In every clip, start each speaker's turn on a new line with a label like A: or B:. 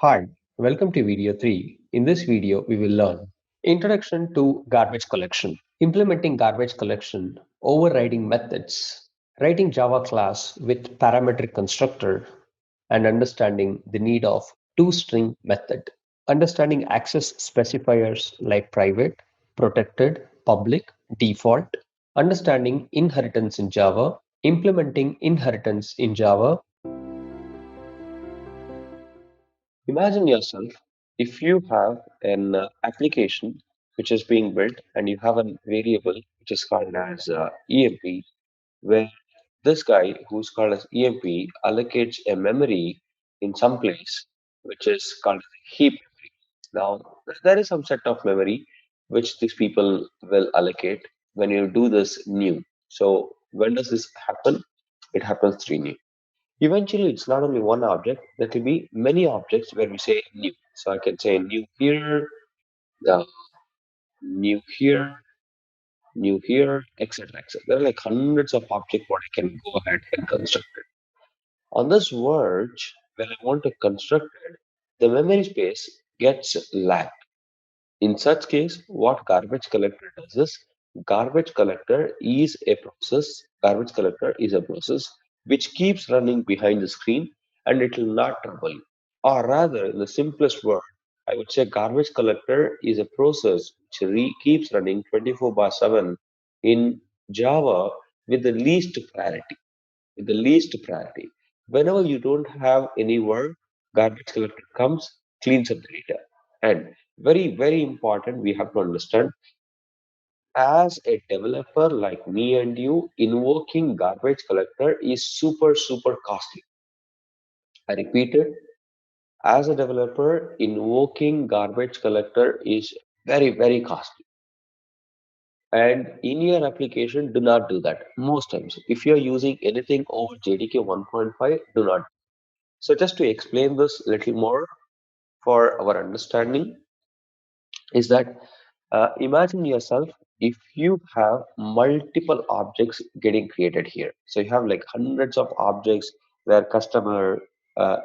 A: Hi, welcome to video 3. In this video, we will learn Introduction to Garbage Collection, implementing garbage collection, overriding methods, writing Java class with parametric constructor, and understanding the need of toString method, understanding access specifiers like private, protected, public, default, understanding inheritance in Java, implementing inheritance in Java. Imagine yourself if you have an application which is being built and you have a variable which is called as EMP, where this guy who's called as EMP allocates a memory in some place which is called as a heap memory. Now, there is some set of memory which these people will allocate when you do this new. So, when does this happen? It happens through new. Eventually, it's not only one object, there will be many objects where we say new. So I can say uh, new here, etc. etc. There are like hundreds of objects what I can go ahead and construct it. On this verge, when I want to construct it, the memory space gets lagged. In such case, what garbage collector does is garbage collector is a process which keeps running behind the screen and it will not trouble you. Or rather, in the simplest word, I would say garbage collector is a process which keeps running 24 by 7 in Java with the least priority. With the least priority. Whenever you don't have any work, garbage collector comes, cleans up the data. And very, very important, we have to understand as a developer like me and you, invoking garbage collector is super, super costly. I repeat it, as a developer, invoking garbage collector is very, very costly. And in your application, do not do that most times. If you're using anything over JDK 1.5, do not. So just to explain this a little more for our understanding is that imagine yourself if you have multiple objects getting created here. So you have like hundreds of objects where customer,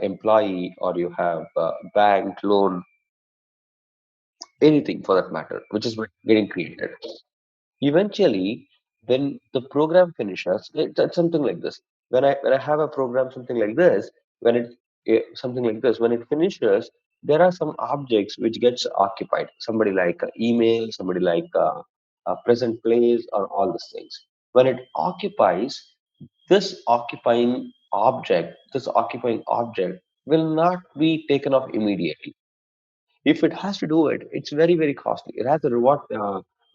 A: employee, or you have bank, loan, anything for that matter, which is getting created. Eventually, when the program finishes, it's something like this. When I have a program something like this, when something like this, when it finishes, there are some objects which gets occupied. Somebody like email, somebody like present place, or all these things. When it occupies, this occupying object will not be taken off immediately. If it has to do it, it's very, very costly. Rather, what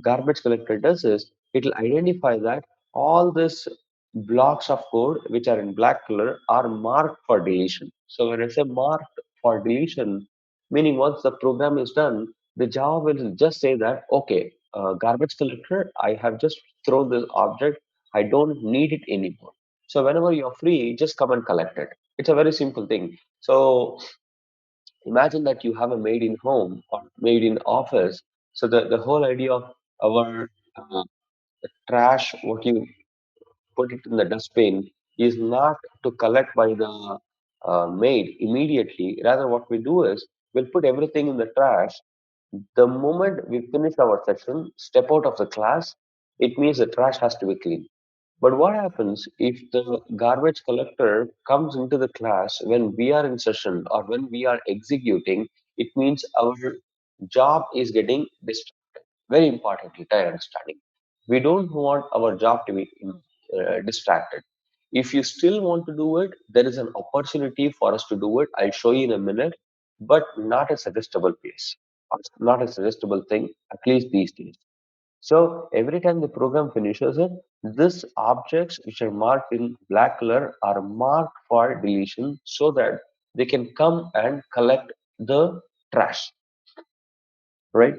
A: garbage collector does is it will identify that all these blocks of code which are in black color are marked for deletion. So when I say marked for deletion, meaning once the program is done, the Java will just say that, okay, garbage collector, I have just thrown this object. I don't need it anymore. So whenever you're free, just come and collect it. It's a very simple thing. So imagine that you have a maid in home or maid in office. So the whole idea of our uh, trash, what you put it in the dustbin, is not to collect by the maid immediately. Rather, what we do is we'll put everything in the trash. The moment we finish our session, step out of the class, it means the trash has to be cleaned. But what happens if the garbage collector comes into the class when we are in session or when we are executing? It means our job is getting distracted. Very importantly, I understanding. We don't want our job to be distracted. If you still want to do it, there is an opportunity for us to do it. I'll show you in a minute, but not a suggestible pace, not a suggestible thing, at least these days. So every time the program finishes it, these objects which are marked in black color are marked for deletion so that they can come and collect the trash, right?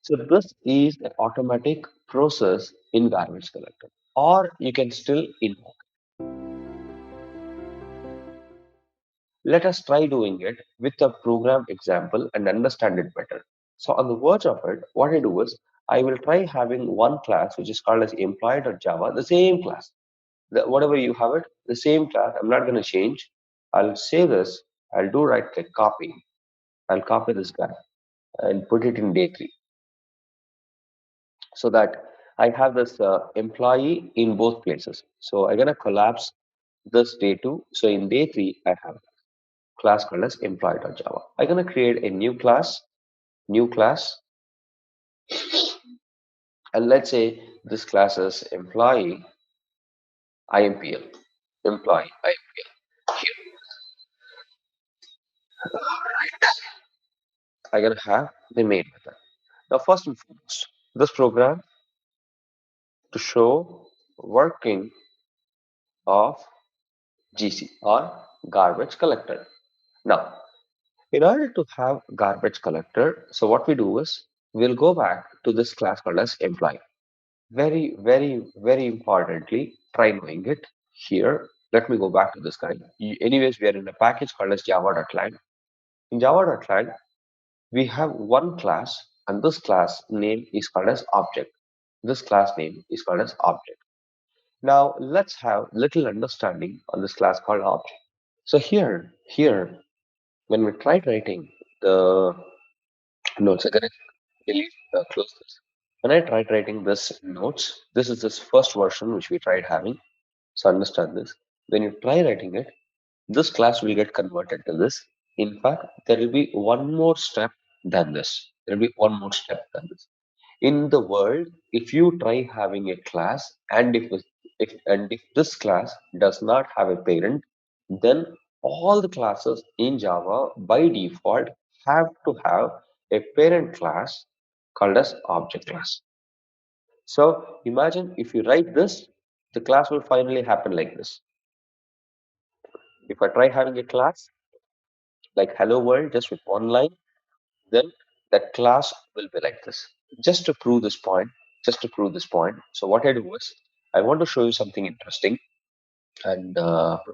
A: So this is an automatic process in garbage collector, or you can still invoke. Let us try doing it with a program example and understand it better. So on the verge of it, what I do is I will try having one class which is called as employee.java, the same class. Whatever you have it, the same class. I'm not going to change. I'll say this. I'll do right click copy. I'll copy this guy and put it in day three so that I have this employee in both places. So I'm gonna collapse this day two. So in day three, I have class called as employee.java. I'm gonna create a new class, and let's say this class is employee IMPL, employee IMPL. Here, I'm gonna have the main method. Now, first and foremost, this program to show working of GC or garbage collector. Now, in order to have garbage collector, so what we do is we'll go back to this class called as employee. Very, very, very importantly, try knowing it here. Let me go back to this guy. Anyways, we are in a package called as java.lang. In java.lang, we have one class, and this class name is called as object. This class name is called as object. Now, let's have little understanding on this class called object. So here, when we tried writing the notes, I'm gonna delete, close this. When I tried writing this notes, this is this first version which we tried having. So understand this. When you try writing it, this class will get converted to this. In fact, there will be one more step than this. There will be one more step than this. In the world, if you try having a class, and if this class does not have a parent, then all the classes in Java by default have to have a parent class called as object class. So imagine if you write this, the class will finally happen like this. If I try having a class like hello world just with one line, then that class will be like this. Just to prove this point, just to prove this point. So what I do is I want to show you something interesting, and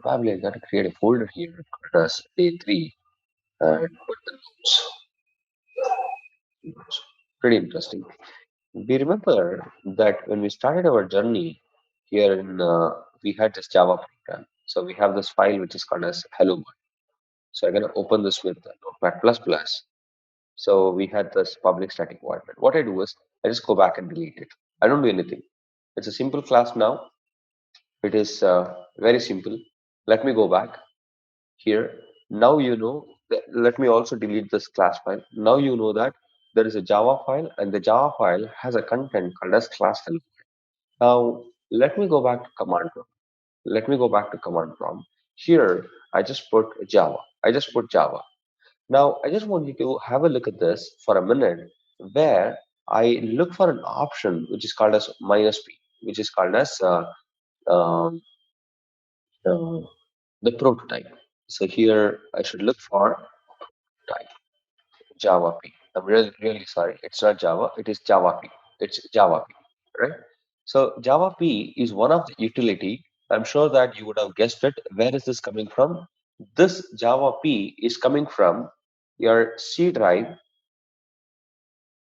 A: probably I got to create a folder here called as day three and put the notes. Pretty interesting. We remember that when we started our journey here in we had this Java program. So we have this file which is called as hello world. So I'm gonna open this with Notepad plus plus. So we had this public static void. But what I do is I just go back and delete it. I don't do anything. It's a simple class now. It is very simple. Let me go back here. Now you know. Let me also delete this class file. Now you know that there is a Java file, and the Java file has a content called as class hello. Now let me go back to command prompt. Let me go back to command prompt. Here I just put Java. I just put Java. Now, I just want you to have a look at this for a minute, where I look for an option which is called as minus p, which is called as um, uh, the prototype. So here I should look for type Java P. I'm really, really sorry. It's not Java. It is Java P. It's Java P, right? So Java P is one of the utility. I'm sure that you would have guessed it. Where is this coming from? This Java P is coming from your C drive.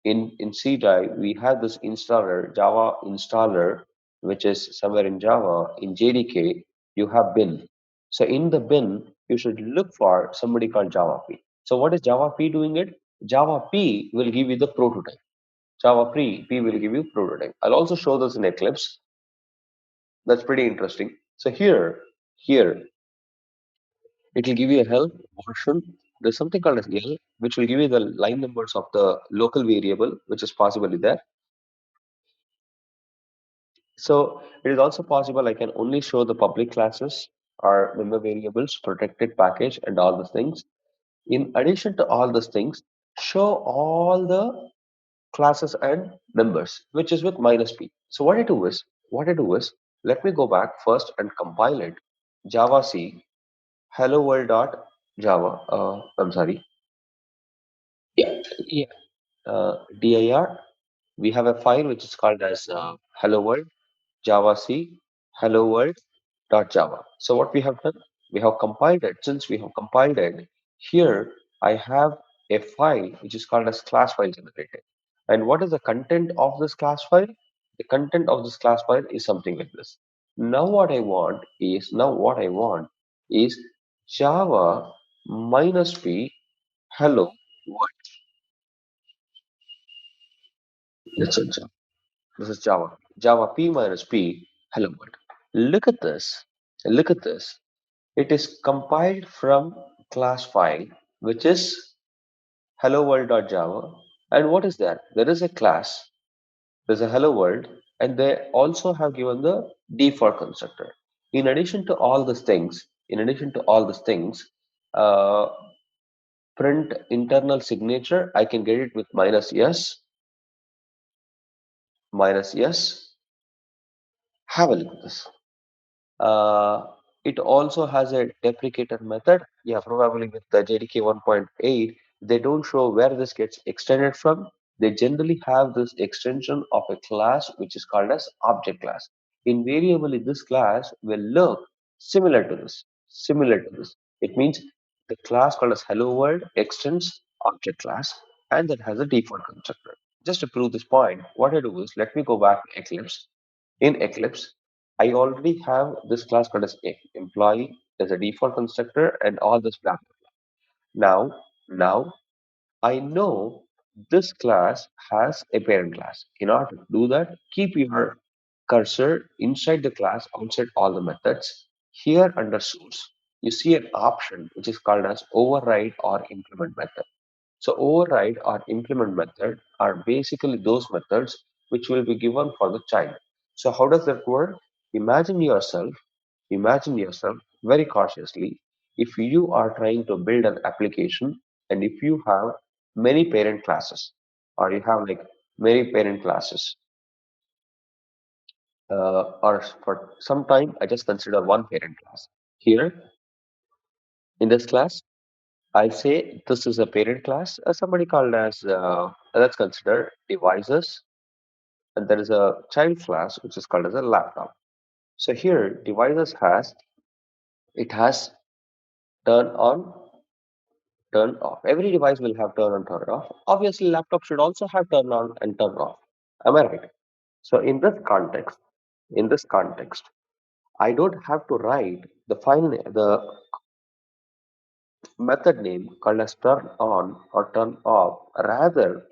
A: In C drive, we have this installer, Java installer, which is somewhere in Java. In JDK, you have bin. So in the bin, you should look for somebody called Java P. So what is Java P doing it? Java P will give you the prototype. Java P will give you prototype. I'll also show this in Eclipse. That's pretty interesting. So here, it will give you a help version. There's something called as L, which will give you the line numbers of the local variable, which is possibly there. So it is also possible I can only show the public classes or member variables, protected package, and all these things. In addition to all these things, show all the classes and members, which is with minus p. So what I do is, let me go back first and compile it. Java C hello world dot Java. I'm sorry. Yeah, yeah. Dir. We have a file which is called as hello world Java C hello world dot Java. So what we have done, we have compiled it. Since we have compiled it, here I have a file which is called as class file generated. And what is the content of this class file? The content of this class file is something like this. Now what I want is Java minus p hello. What? It's a Java. This is Java. Java P minus P. Hello world. Look at this. Look at this. It is compiled from class file, which is hello world.java. And what is that? There is a class, there's a hello world, and they also have given the default constructor. In addition to all these things, uh, print internal signature, I can get it with minus yes. Have a look at this. Uh, it also has a deprecator method. Yeah, probably with the JDK 1.8, they don't show where this gets extended from. They generally have this extension of a class which is called as object class. Invariably, this class will look similar to this. Similar to this. It means the class called as hello world extends object class and that has a default constructor. Just to prove this point, what I do is let me go back to Eclipse. In Eclipse, I already have this class called as employee as a default constructor and all this blah. Now, I know this class has a parent class. In order to do that, keep your cursor inside the class, outside all the methods. Here under source, you see an option which is called as override or implement method. So override or implement method are basically those methods which will be given for the child. So how does that work? Imagine yourself, imagine yourself very cautiously if you are trying to build an application and if you have many parent classes or you have like many parent classes or for some time I just consider one parent class. Here in this class, I say this is a parent class, somebody called as, let's consider devices, and there is a child class which is called as a laptop. So here, devices it has turn on, turn off. Every device will have turn on, turn off. Obviously, laptop should also have turn on and turn off. Am I right? So in this context, I don't have to write the method name called as turn on or turn off. Rather,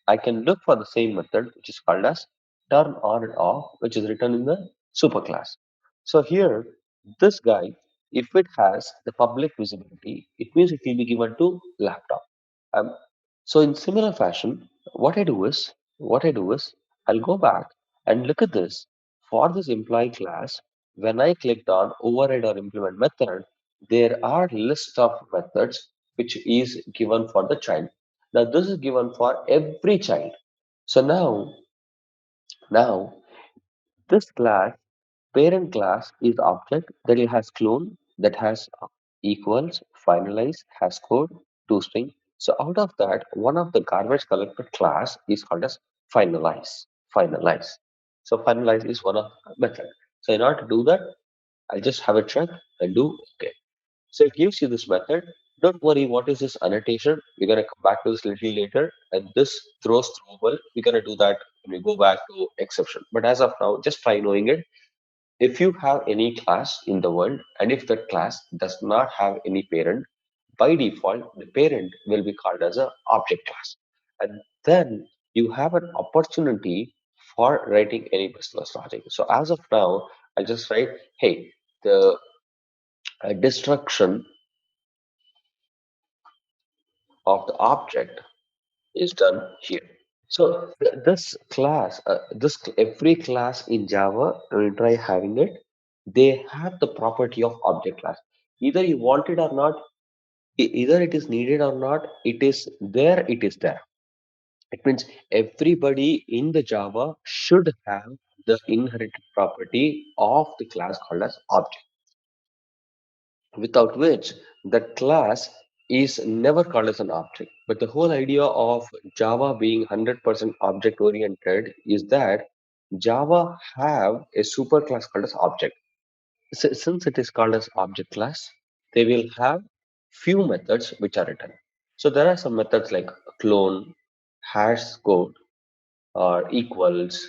A: I can look for the same method which is called as turn on and off, which is written in the superclass. So here, this guy, if it has the public visibility, it means it will be given to laptop. Um, so in similar fashion, what I do is I'll go back and look at this. For this employee class, when I clicked on override or implement method, there are list of methods which is given for the child. Now this is given for every child. So now this class parent class is object that it has clone that has equals, finalize, has code, toString. So out of that, one of the garbage collected class is called as finalize. Finalize. So finalize is one of the method. So in order to do that, I'll just have a check and do okay. So it gives you this method. Don't worry, what is this annotation? We're gonna come back to this little later. And this throws throwable. We're gonna do that when we go back to exception. But as of now, just try knowing it. If you have any class in the world, and if that class does not have any parent, by default, the parent will be called as a object class. And then you have an opportunity for writing any business logic. So as of now, I'll just write, hey, the destruction of the object is done here. So this class, every class in Java, when you try having it, they have the property of object class. Either you want it or not, either it is needed or not, it is there, it is there. It means everybody in the Java should have the inherited property of the class called as object, without which that class is never called as an object. But the whole idea of Java being 100% object oriented is that Java have a superclass called as object. Since it is called as object class, they will have few methods which are written. So there are some methods like clone, hash code, or equals,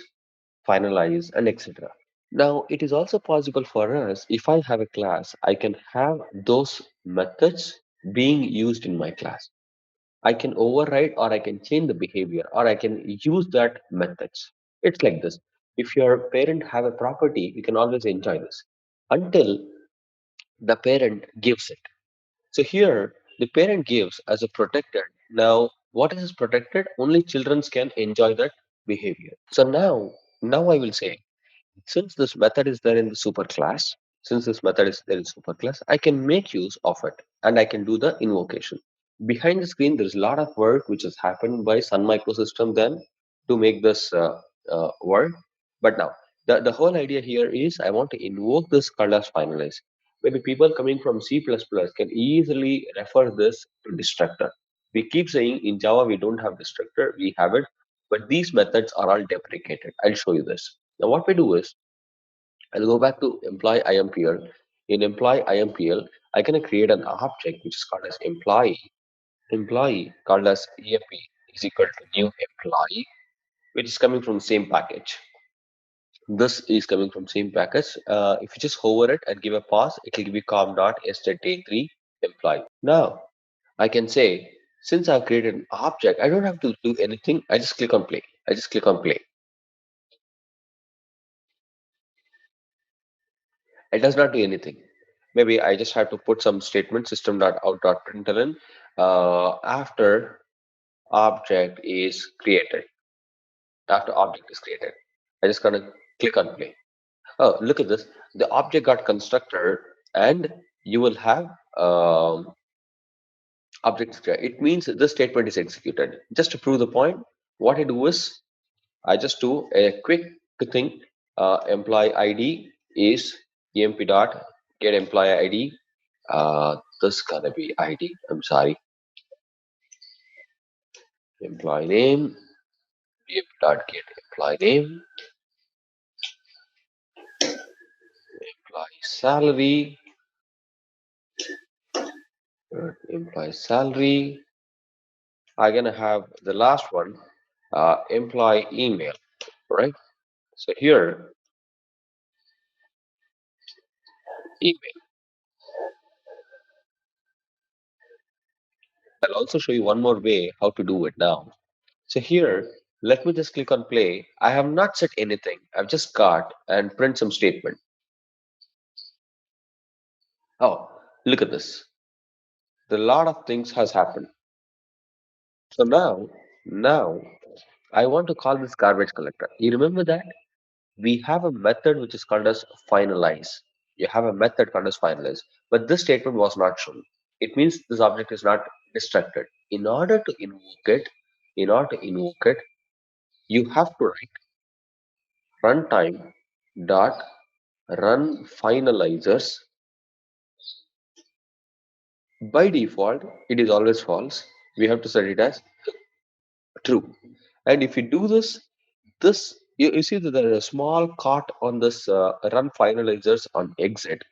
A: finalize, and etc. Now, it is also possible for us, if I have a class, I can have those methods being used in my class. I can override or I can change the behavior or I can use that methods. It's like this. If your parent have a property, you can always enjoy this until the parent gives it. So here the parent gives as a protected. Now what is protected? Only children can enjoy that behavior. So now I will say since this method is there in the superclass, since this method is there in superclass, I can make use of it and I can do the invocation. Behind the screen, there's a lot of work which has happened by Sun Microsystem then to make this work. But now, the whole idea here is I want to invoke this called as finalize. Maybe people coming from C++ can easily refer this to destructor. We keep saying in Java we don't have destructor, we have it, but these methods are all deprecated. I'll show you this. Now what we do is I'll go back to employee IMPL. In employee IMPL, I can create an object which is called as employee called as EMP is equal to new employee, which is coming from the same package. This is coming from same package. If you just hover it and give a pause, it will give you com.stat3 employee. Now I can say since I've created an object, I don't have to do anything. I just click on play. I just click on play. It does not do anything. Maybe I just have to put some statement system.out.println after object is created. After object is created, I just gonna click on play. Oh, look at this. The object got constructed, and you will have object created. It means this statement is executed. Just to prove the point, what I do is I just do a quick thing. Employee ID is emp dot get employee ID. This gonna be ID. I'm sorry. Employee name. Emp dot get employee name. Employee salary. Employee salary. I'm gonna have the last one. Employee email. Right. So here email. I'll also show you one more way how to do it now. So here, let me just click on play. I have not set anything. I've just got and print some statement. Oh, look at this. A lot of things has happened. So now I want to call this garbage collector. You remember that? We have a method which is called as finalize. You have a method called as finalize, but this statement was not shown. It means this object is not destructed. In order to invoke it, you have to write runtime dot run finalizers. By default, it is always false. We have to set it as true. And if you do this, you see that there is a small cart on this run finalizers on exit.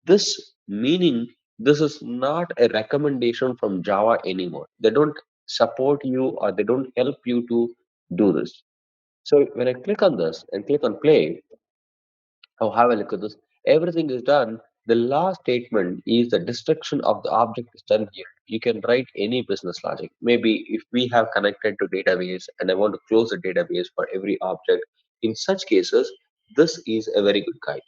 A: This meaning this is not a recommendation from Java anymore. They don't support you or they don't help you to do this. So when I click on this and click on play, now have a look at this. Everything is done. The last statement is the destruction of the object is done here. You can write any business logic. Maybe if we have connected to database and I want to close the database for every object, in such cases, this is a very good guide.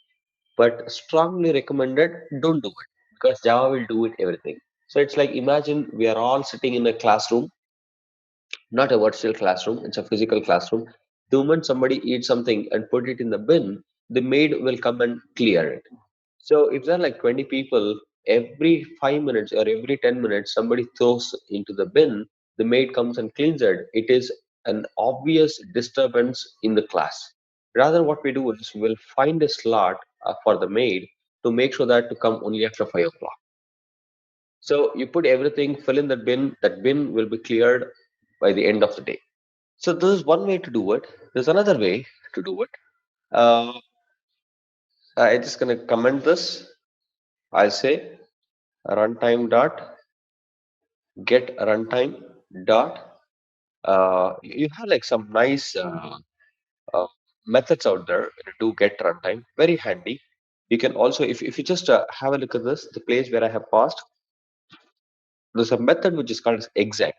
A: But strongly recommended, don't do it because Java will do it everything. So it's like imagine we are all sitting in a classroom, not a virtual classroom, it's a physical classroom. The moment somebody eats something and put it in the bin, the maid will come and clear it. So if there are like 20 people, every 5 minutes or every 10 minutes, somebody throws into the bin, the maid comes and cleans it. It is an obvious disturbance in the class. Rather, what we do is we'll find a slot for the maid to make sure that to come only after 5 o'clock. So you put everything, fill in the bin, that bin will be cleared by the end of the day. So this is one way to do it. There's another way to do it. Uh, I'm just gonna comment this. I'll say runtime dot get runtime dot. You have like some nice uh, methods out there to get runtime. Very handy. You can also, if you just have a look at this, the place where I have paused, there's a method which is called as exec.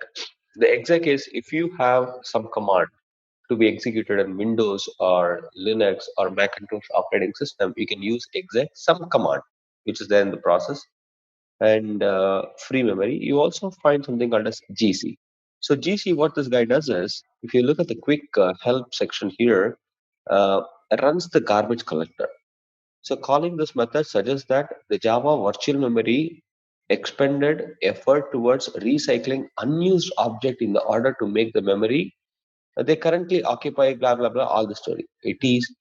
A: The exec is if you have some command to be executed in Windows or Linux or Macintosh operating system, you can use exec some command which is there in the process and free memory. You also find something called as GC. So GC, what this guy does is, if you look at the quick help section here, it runs the garbage collector. So calling this method suggests that the Java virtual memory expended effort towards recycling unused object in the order to make the memory they currently occupy blah blah blah all the story. It is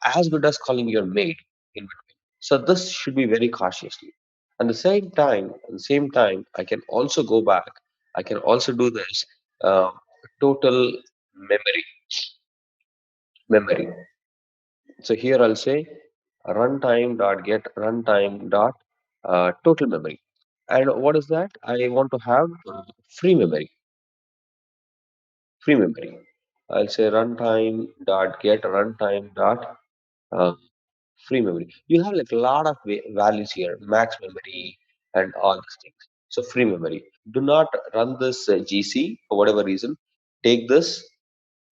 A: as good as calling your maid in between. So this should be very cautiously. At the same time, I can also go back. I can also do this uh, total memory. So here I'll say runtime dot get runtime dot total memory. And what is that? I want to have free memory. Free memory. I'll say runtime dot get runtime dot uh, free memory. You have like a lot of values here, max memory and all these things. So free memory. Do not run this GC for whatever reason. Take this,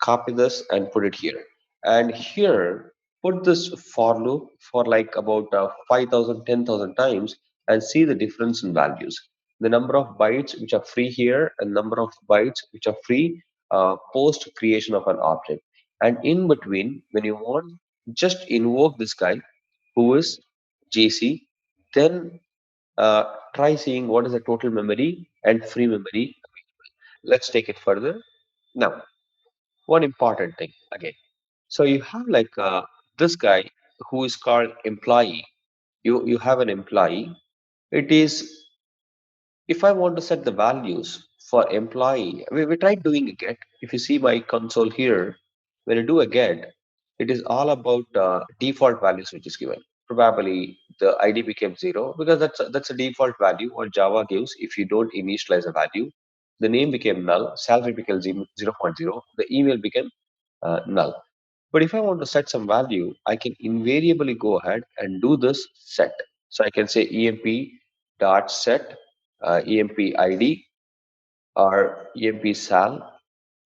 A: copy this, and put it here. And here, put this for loop for like about 5,000, 10,000 times and see the difference in values. The number of bytes which are free here and number of bytes which are free post creation of an object. And in between, when you want, just invoke this guy who is JC, then uh, try seeing what is the total memory and free memory. Let's take it further. Now, one important thing again. So you have like this guy who is called employee. You have an employee. It is if I want to set the values for employee, we tried doing a get. If you see my console here, when you do a get, it is all about default values which is given. Probably the ID became zero because that's a default value what Java gives if you don't initialize a value. The name became null, salary became zero point 0.0, the email became null. But if I want to set some value, I can invariably go ahead and do this set. So I can say emp dot set emp id or emp sal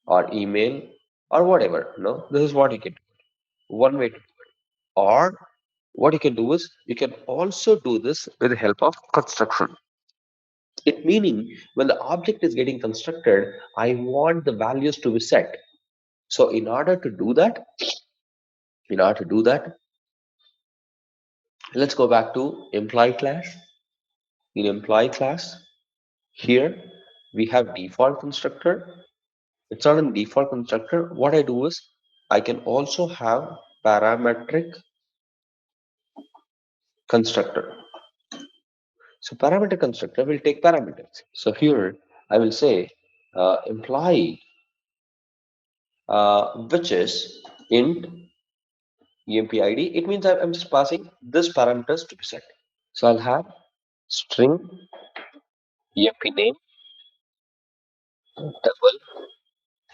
A: or email or whatever. No, this is what you can do. One way to do it. Or what you can do is you can also do this with the help of construction. It meaning when the object is getting constructed, I want the values to be set. So in order to do that, let's go back to employee class. In employee class, here we have default constructor. It's not a default constructor. What I do is I can also have parametric constructor. So parametric constructor will take parameters. So here I will say employee, which is int empid. It means I'm just passing this parameters to be set. So I'll have string emp name double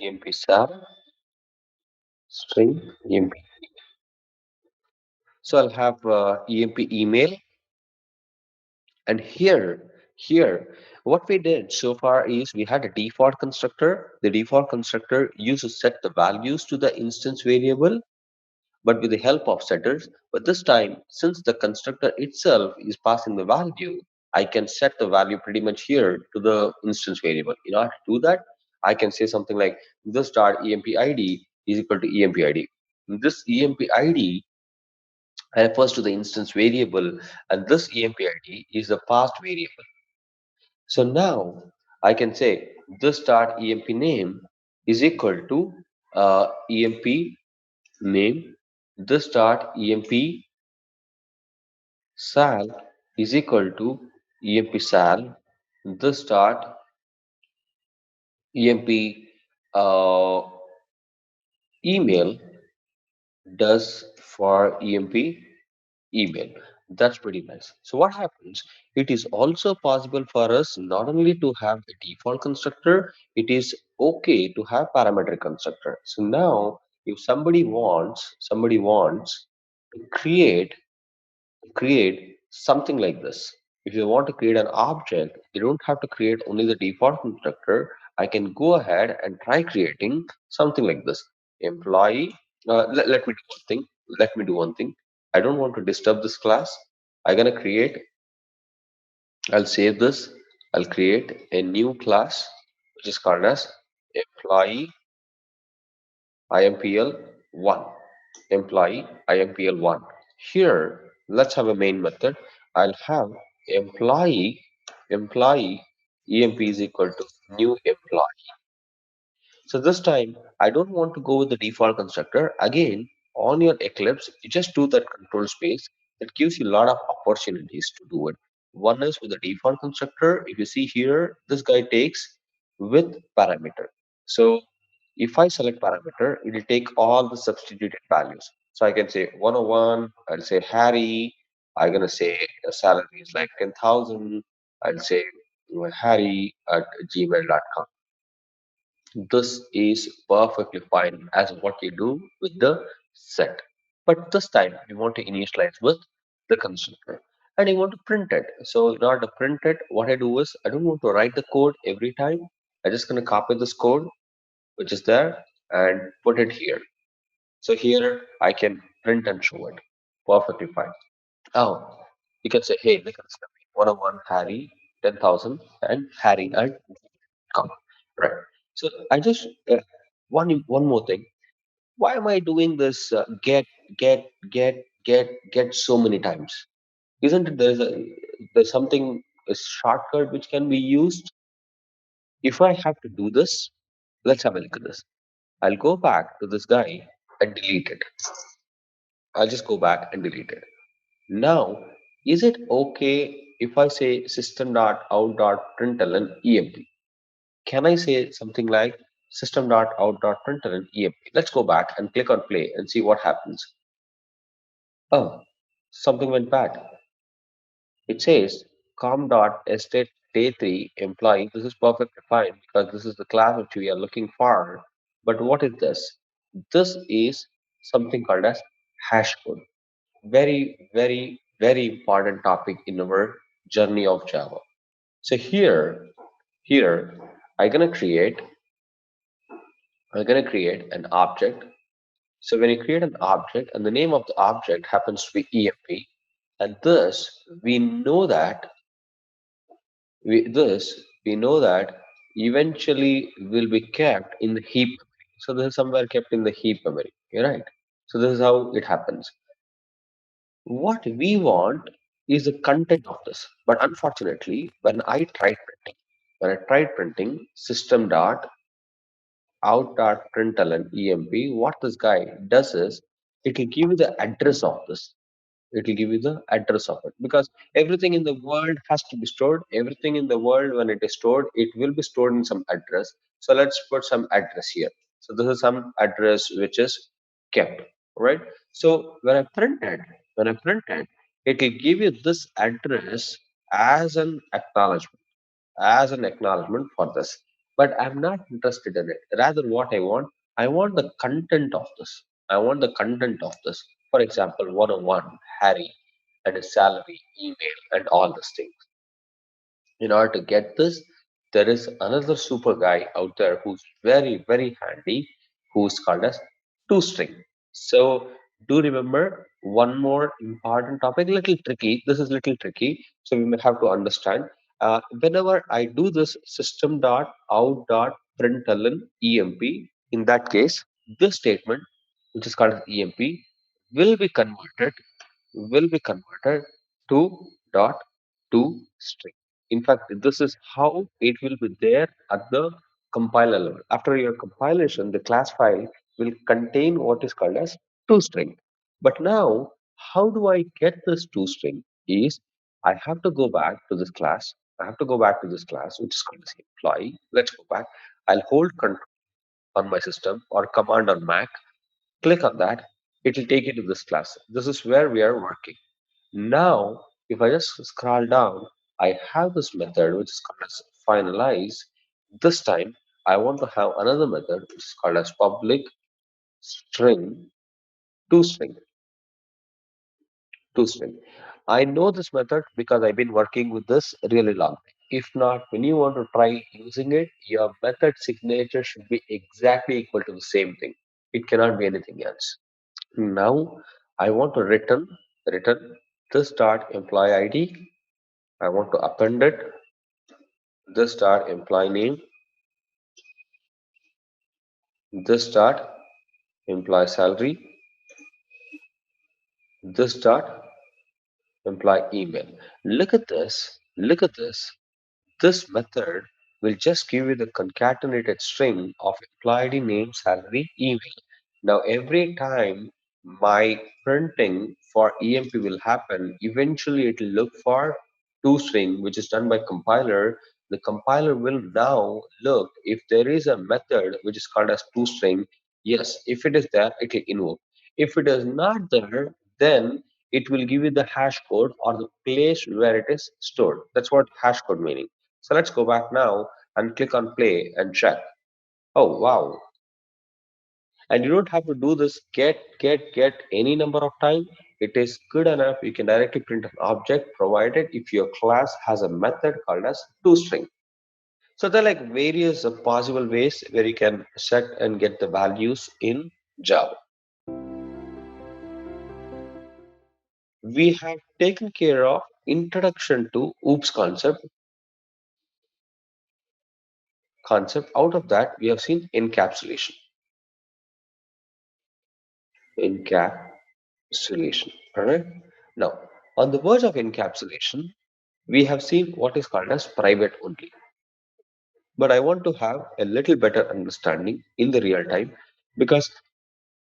A: emp sal string emp. So I'll have emp email. And here, what we did so far is we had a default constructor. The default constructor used to set the values to the instance variable, but with the help of setters. But this time, since the constructor itself is passing the value, I can set the value pretty much here to the instance variable. In order to do that, I can say something like this dot empid is equal to empid. This empid refers to the instance variable, and this empid is the past variable. So now I can say this dot emp name is equal to emp name. This dot emp sal is equal to emp sal. This dot emp uh, email does for emp email. That's pretty nice. So what happens? It is also possible for us not only to have a default constructor, it is okay to have parametric constructor. So now if somebody wants to create something like this. If you want to create an object, you don't have to create only the default constructor. I can go ahead and try creating something like this. Employee, let me do one thing. Let me do one thing. I don't want to disturb this class. I'm gonna create, I'll save this. I'll create a new class, which is called as employee IMPL1. Employee IMPL1. Here, let's have a main method. I'll have employee EMP is equal to new employee. So this time, I don't want to go with the default constructor. Again, on your Eclipse, you just do that control space. That gives you a lot of opportunities to do it. One is with the default constructor. If you see here, this guy takes with parameter. So if I select parameter, it will take all the substituted values. So I can say 101, I'll say Harry, I'm gonna say the salary is like 10,000, I'll say Harry at gmail.com. This is perfectly fine as what you do with the set. But this time you want to initialize with the constructor and you want to print it. So in order to print it, what I do is I don't want to write the code every time. I'm just going to copy this code which is there and put it here. So here I can print and show it. Perfectly fine. Oh, you can say, hey, look at this. 101 Harry 10,000 and Harry at com. Right. So I just one more thing. Why am I doing this get so many times? Isn't it there's something a shortcut which can be used? If I have to do this, let's have a look at this. I'll go back to this guy and delete it. I'll just go back and delete it. Now, is it okay if I say system.out.println emp? Can I say something like system.out.println emp? Let's go back and click on play and see what happens. Oh, something went bad. It says com.estate day 3 employee. This is perfectly fine because this is the class which we are looking for. But what is this? This is something called as hash code. Very, very, very important topic in our journey of Java. So here, I'm gonna create, I'm gonna create an object. So when you create an object and the name of the object happens to be EMP, and this we know that we know that eventually will be kept in the heap memory. So this is somewhere kept in the heap memory. You're right. So this is how it happens. What we want is the content of this. But unfortunately, when I tried printing system dot out.println emp, what this guy does is it will give you the address of this. It will give you the address of it because everything in the world has to be stored. Everything in the world, when it is stored, it will be stored in some address. So let's put some address here. So this is some address which is kept, right? So when I printed, it will give you this address as an acknowledgement for this. But I'm not interested in it. Rather, what I want the content of this. I want the content of this. For example, 101, Harry, and his salary, email, and all these things. In order to get this, there is another super guy out there who's very, very handy, who's called as toString. So do remember one more important topic, little tricky. This is little tricky, so we may have to understand. Whenever I do this system dot out dot println emp, in that case, this statement, which is called as emp, will be converted to dot to string. In fact, this is how it will be there at the compiler level. After your compilation, the class file will contain what is called as toString. But now, how do I get this toString? Is I have to go back to this class. I have to go back to this class, which is called as employee. Let's go back. I'll hold control on my system or command on Mac. Click on that. It will take you to this class. This is where we are working. Now, if I just scroll down, I have this method which is called as finalize. This time, I want to have another method which is called as public string to string. toString. I know this method because I've been working with this really long. If not, when you want to try using it, your method signature should be exactly equal to the same thing. It cannot be anything else. Now, I want to return this dot employee ID. I want to append it, this dot employee name, this dot employee salary, this dot employee email. Look at this. Look at this. This method will just give you the concatenated string of employee ID, name, salary, email. Now, every time my printing for EMP will happen, eventually it will look for toString, which is done by compiler. The compiler will now look if there is a method which is called as toString. Yes, if it is there, it will invoke. If it is not there, then it will give you the hash code or the place where it is stored. That's what hash code meaning. So let's go back now and click on play and check. Oh, wow. And you don't have to do this get any number of time. It is good enough. You can directly print an object provided if your class has a method called as toString. So there are like various possible ways where you can set and get the values in Java. We have taken care of introduction to OOPS concept. Out of that, we have seen encapsulation. Encapsulation. All right. Now, on the verge of encapsulation, we have seen what is called as private only. But I want to have a little better understanding in the real time because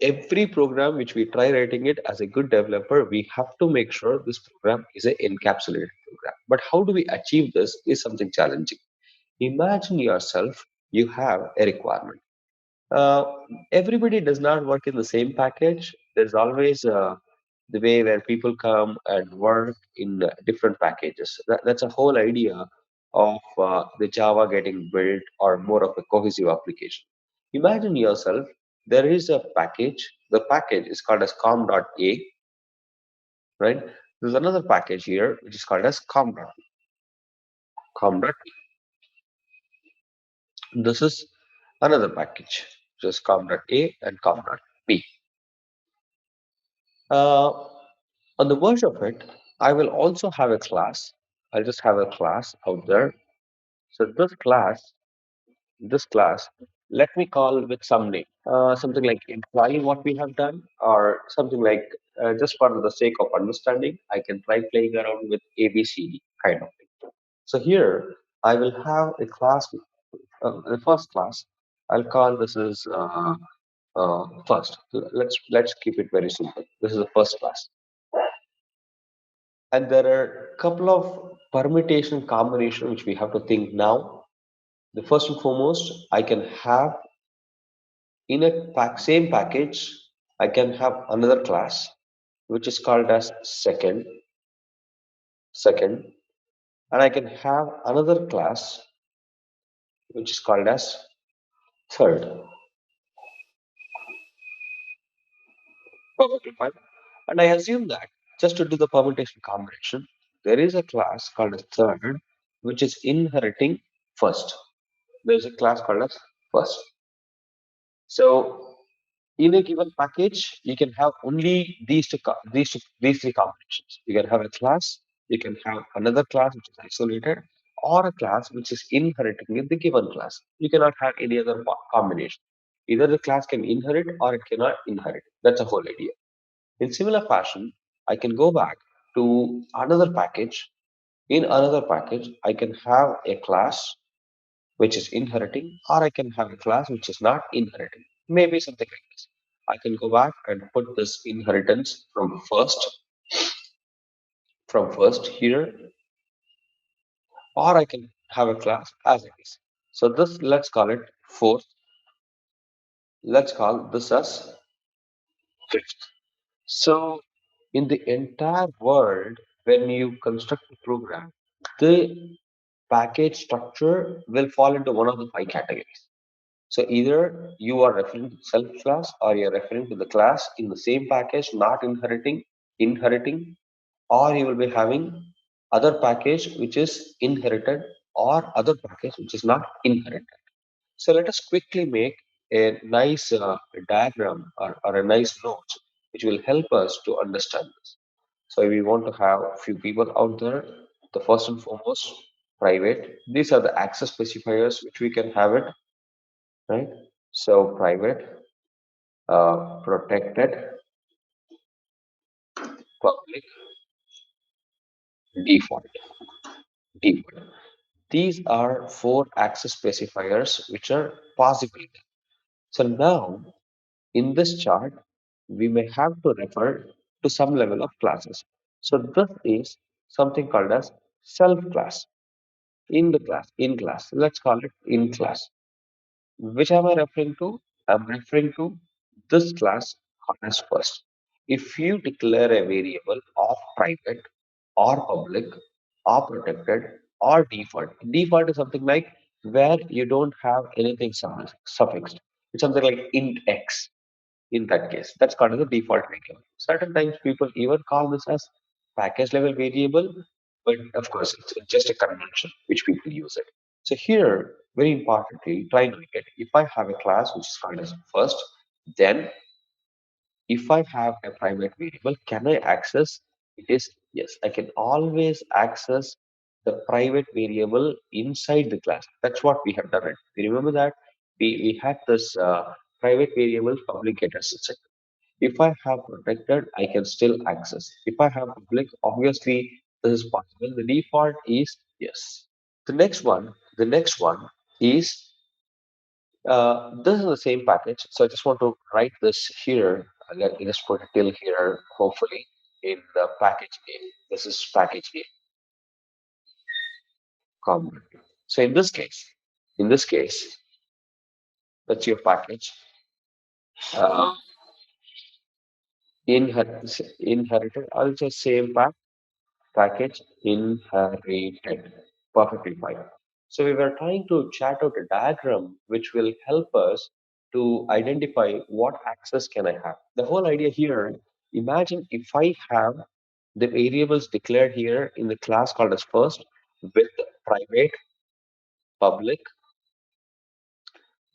A: every program which we try writing it as a good developer, we have to make sure this program is an encapsulated program. But how do we achieve this is something challenging. Imagine yourself, you have a requirement. Uh, Everybody does not work in the same package. There's always the way where people come and work in different packages. That's a whole idea of the Java getting built or more of a cohesive application. Imagine yourself, there is a package. The package is called as com.a, right? There's another package here which is called as com.b. This is another package, just com.a and com.b. Uh, on the verge of it, I will also have a class. I'll just have a class out there. So this class, let me call with some name, something like implying what we have done, or something like just for the sake of understanding, I can try playing around with ABCD kind of thing. So here I will have a class, the first class. I'll call this is first. Let's keep it very simple. This is the first class. And there are a couple of permutation combination which we have to think now. The first and foremost, I can have in a same package, I can have another class which is called as second, and I can have another class which is called as third. Perfectly fine. And I assume that just to do the permutation combination, there is a class called as third which is inheriting first. There is a class called as first. So in a given package, you can have only these three combinations. You can have a class, you can have another class which is isolated, or a class which is inheriting in the given class. You cannot have any other combination. Either the class can inherit or it cannot inherit. That's the whole idea. In similar fashion, I can go back to another package. In another package, I can have a class which is inheriting, or I can have a class which is not inheriting. Maybe something like this. I can go back and put this inheritance from first here, or I can have a class as it is. So this, let's call it fourth. Let's call this as fifth. So in the entire world, when you construct a program, the package structure will fall into one of the five categories. So either you are referring to self class or you're referring to the class in the same package, not inheriting. or you will be having other package which is inherited or other package which is not inherited. So let us quickly make a nice diagram or a nice note which will help us to understand this. So we want to have a few people out there. The first and foremost, private. These are the access specifiers which we can have it, right? So private, protected, public, default, default. These are four access specifiers which are possible. So now in this chart, we may have to refer to some level of classes. So this is something called as self class. In the class, in class. Let's call it in class. Which am I referring to? I'm referring to this class as first. If you declare a variable of private or public or protected or default, default is something like where you don't have anything suffixed. It's something like int x in that case. That's called as a default variable. Certain times people even call this as package level variable, but of course it's just a convention which people use it. So here, very importantly, try to get if I have a class which is called as first, then if I have a private variable, can I access? It is yes, I can always access the private variable inside the class. That's what we have done. Right? You remember that we had this private variable public getter set. If I have protected, I can still access. If I have public, obviously this is possible. The default is yes. The next one is this is the same package. So I just want to write this here. Let me just put it till here, hopefully, in the package A. This is package A, common. So in this case, that's your package. Uh, inherited, I'll just same package inherited. Perfectly fine. So we were trying to chat out a diagram which will help us to identify what access can I have. The whole idea here, imagine if I have the variables declared here in the class called as first with private, public,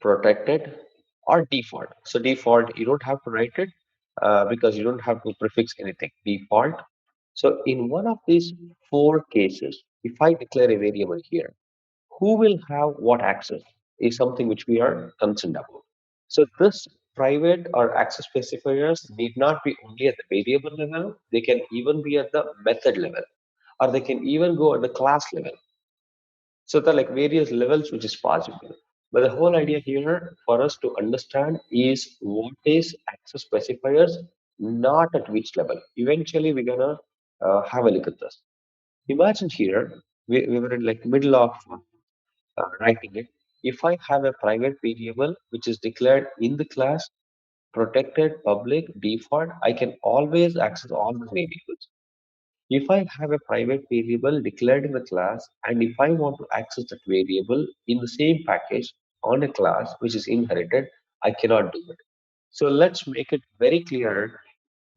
A: protected, or default. So default, you don't have to write it because you don't have to prefix anything. Default. So in one of these four cases, if I declare a variable here, who will have what access is something which we are concerned about. So this private or access specifiers need not be only at the variable level, they can even be at the method level, or they can even go at the class level. So there are like various levels which is possible. But the whole idea here for us to understand is what is access specifiers, not at which level. Eventually, we're gonna have a look at this. Imagine here we were in like middle of writing it. If I have a private variable which is declared in the class, protected, public, default, I can always access all the variables. If I have a private variable declared in the class, and if I want to access that variable in the same package on a class which is inherited, I cannot do it. So let's make it very clear.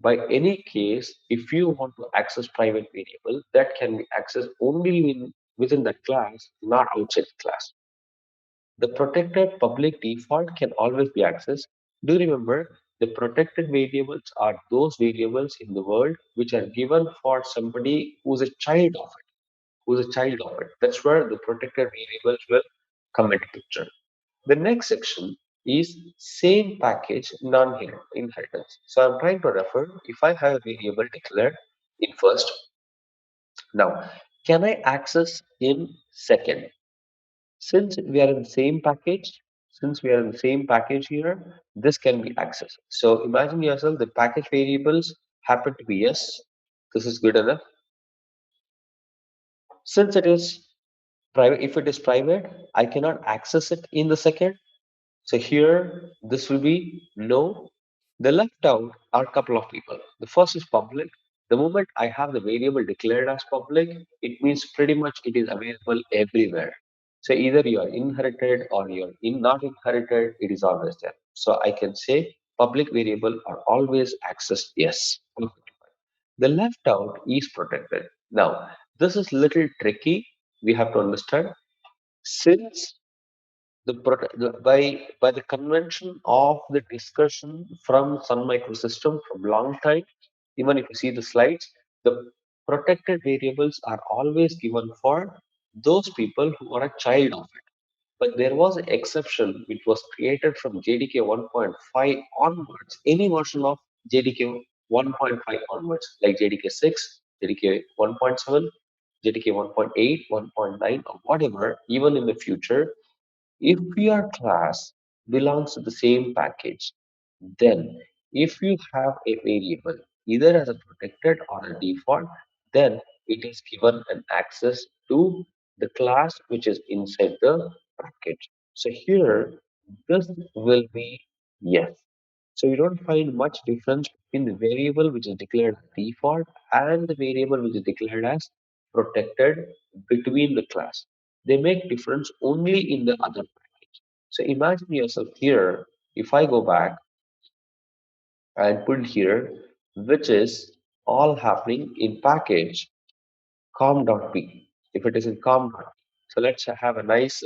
A: By any case, if you want to access private variable, that can be accessed only within that class, not outside the class. The protected public default can always be accessed. Do remember the protected variables are those variables in the world which are given for somebody who's a child of it, who's a child of it. That's where the protected variables will come into picture. The next section is same package non-inheritance. So I'm trying to refer if I have a variable declared in first. Now, can I access in second? Since we are in the same package, since we are in the same package here, this can be accessed. So imagine yourself the package variables happen to be yes. This is good enough. Since it is private, if it is private, I cannot access it in the second. So here, this will be no. The left out are a couple of people. The first is public. The moment I have the variable declared as public, it means pretty much it is available everywhere. So either you are inherited or you are not inherited, it is always there. So I can say public variable are always accessed yes. The left out is protected. Now, this is little tricky. We have to understand since by the convention of the discussion from Sun Microsystem from long time, even if you see the slides, the protected variables are always given for those people who are a child of it. But there was an exception which was created from JDK 1.5 onwards, any version of JDK 1.5 onwards, like JDK 6, JDK 1.7, JDK 1.8, 1.9, or whatever, even in the future, if your class belongs to the same package, then if you have a variable either as a protected or a default, then it is given an access to the class which is inside the package. So here, this will be yes. So you don't find much difference between the variable which is declared as default and the variable which is declared as protected between the class. They make difference only in the other package. So imagine yourself here, if I go back and put here, which is all happening in package com.p. If it is in com.p. So let's have a nice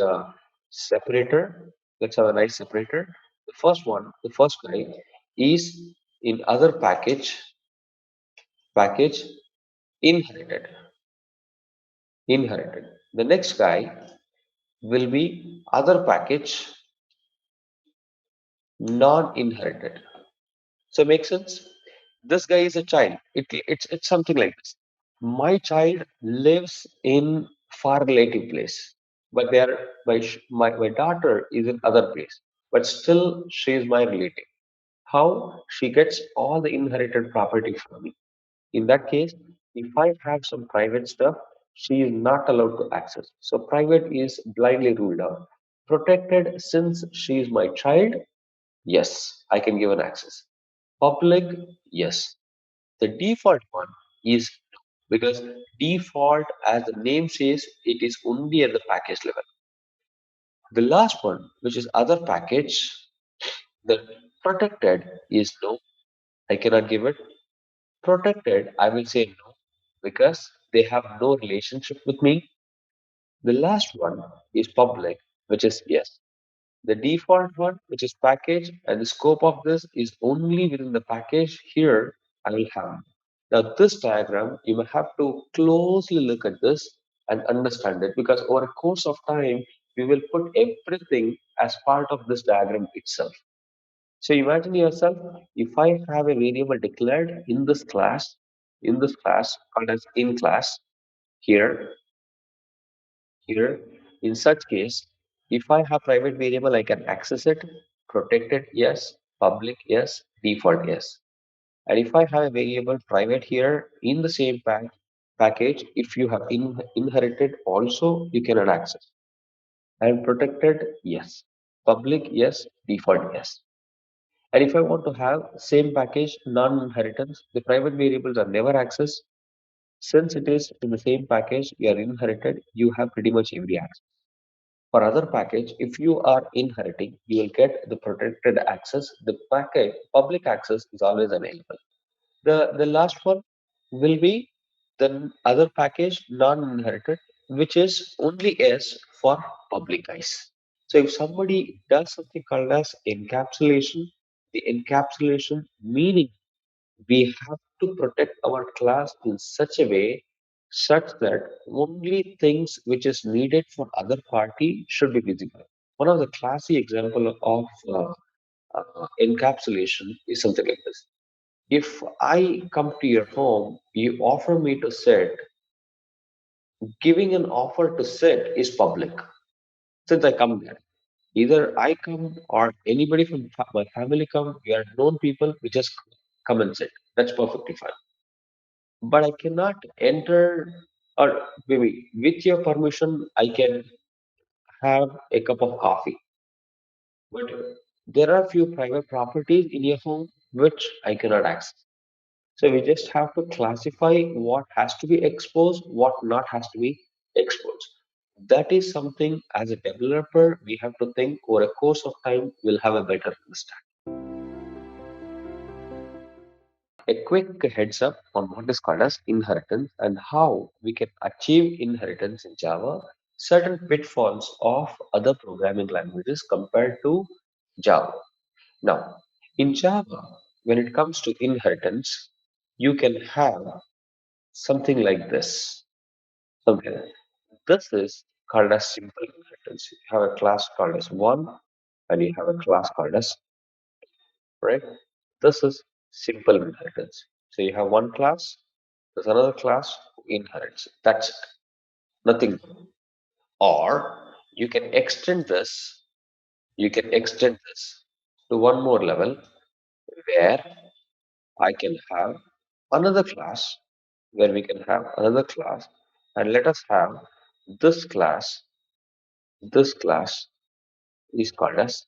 A: separator. Let's have a nice separator. The first one, the first guy is in other package inherited. Inherited. The next guy will be other package non-inherited. So make sense? This guy is a child. It's something like this. My child lives in far relative place, but my daughter is in other place, but still she is my relative. How she gets all the inherited property from me? In that case, if I have some private stuff, she is not allowed to access. So private is blindly ruled out. Protected, since she is my child, yes, I can give an access. Public, yes. The default one is no, because default, as the name says, it is only at the package level. The last one, which is other package, the protected is no, I cannot give it. Protected, I will say no, because they have no relationship with me. The last one is public, which is yes. The default one, which is package, and the scope of this is only within the package. Here, I will have. Now, this diagram, you may have to closely look at this and understand it because over a course of time, we will put everything as part of this diagram itself. So imagine yourself, if I have a variable declared in this class called as in class, here, here, in such case, if I have private variable, I can access it, protected, yes, public, yes, default, yes. And if I have a variable private here in the same package, if you have inherited also, you cannot access. And protected, yes. Public, yes. Default, yes. And if I want to have same package, non-inheritance, the private variables are never accessed. Since it is in the same package, you are inherited, you have pretty much every access. For other package, if you are inheriting, you will get the protected access. The package public access is always available. The last one will be the other package non-inherited, which is only S for public guys. So if somebody does something called as encapsulation, the encapsulation meaning we have to protect our class in such a way such that only things which is needed for other party should be visible. One of the classy example of encapsulation is something like this. If I come to your home, you offer me to sit, giving an offer to sit is public. Since I come there, either I come or anybody from my family come, we are known people, we just come and sit. That's perfectly fine. But I cannot enter, or maybe with your permission, I can have a cup of coffee. But there are few private properties in your home which I cannot access. So we just have to classify what has to be exposed, what not has to be exposed. That is something as a developer we have to think over a course of time we'll have a better understanding. a quick heads up on what is called as inheritance and how we can achieve inheritance in Java, certain pitfalls of other programming languages compared to Java. Now, in Java, when it comes to inheritance, you can have something like this. Something like this is called as simple inheritance. You have a class called as one, and you have a class called as right. This is simple inheritance. So you have one class, there's another class who inherits. That's it. Nothing more. Or you can extend this. You can extend this to one more level where I can have another class, where we can have another class, and let us have this class. This class is called as